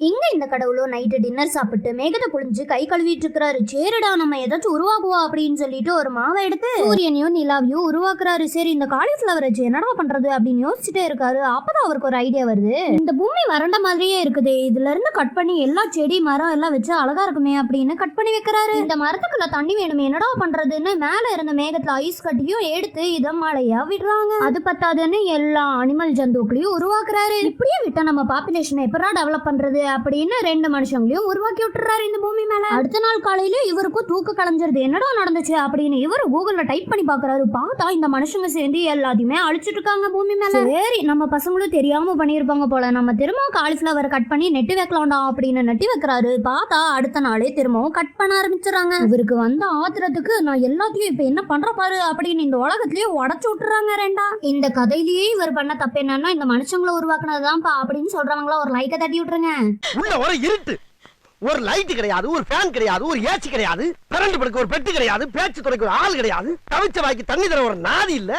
இங்க இந்த கடவுளும் நைட்டு டின்னர் சாப்பிட்டு மேகத்தை புழிஞ்சு கை கழுவிட்டு இருக்கிறாரு. சரிடா நம்ம ஏதாச்சும் உருவாக்குவா அப்படின்னு சொல்லிட்டு ஒரு மாவை எடுத்து சூரியனையும் நிலாவையும் உருவாக்குறாரு. சரி இந்த காலிஃபிளவர் வச்சு என்னடா பண்றது அப்படின்னு யோசிச்சுட்டே இருக்காரு. அப்பதான் அவருக்கு ஒரு ஐடியா வருது. இந்த பூமி வறண்ட மாதிரியே இருக்குது, இதுல இருந்து கட் பண்ணி எல்லா செடி மரம் எல்லாம் வச்சு அழகா இருக்குமே அப்படின்னு கட் பண்ணி வைக்கிறாரு. இந்த மரத்துக்குள்ள தண்ணி வேணுமே என்னடா பண்றதுன்னு மேல இருந்த மேகத்துல ஐஸ் கட்டியும் எடுத்து இத மழையா விடுறாங்க. அது பத்தாதுன்னு எல்லா அனிமல் ஜந்துக்களையும் உருவாக்குறாரு. இப்படியே விட்டா நம்ம பாப்புலேஷன் எப்படா டெவலப் பண்றது அப்படின்னு 2 மனுஷங்களையும் உருவாக்கி விட்டுறாரு இந்த பூமி மேல. அடுத்த நாள் காலையில இவருக்கும் தூக்க கலைஞ்சிருது. என்னடா நடந்துச்சு அப்படின்னு இவரு கூகுள்ல டைப் பண்ணி பாக்குறாரு. பார்த்தா இந்த மனுஷங்க சேர்ந்து எல்லாத்தையுமே அழிச்சிட்டு இருக்காங்க பூமி மேல. சரி நம்ம பசங்களும் தெரியாம பண்ணிருப்பாங்க போல, நம்ம திரும்ப காலிஃபிளவர் கட் பண்ணி நெட்டு வைக்கலாம்டா அப்படின்னு நெட்டி வைக்கிறாரு. பார்த்தா அடுத்த நாளே திரும்பவும் கட் பண்ண ஆரம்பிச்சுறாங்க. இவருக்கு வந்த ஆத்திரத்துக்கு நான் எல்லாத்தையும் இப்ப என்ன பண்ற பாரு அப்படின்னு இந்த உலகத்திலேயே உடச்சு விட்டுறாங்க. ரெண்டா இந்த கதையிலேயே இவர் பண்ண தப்பு என்னன்னா இந்த மனுஷங்களை உருவாக்குனதுதான்ப்பா அப்படின்னு சொல்றவங்களா ஒரு லைக்கை தட்டி விட்டுருங்க. உள்ள ஒரு இருட்டு, ஒரு லைட் கிடையாது, ஒரு ஃபேன் கிடையாது, ஒரு ஏசி கிடையாது, கரண்ட் படுக்க ஒரு பெட்டி கிடையாது, பேச்சு துறைக்கு ஒரு ஆள் கிடையாது, தவிச்ச வாய்க்கு தண்ணி தர ஒரு நாதி இல்ல.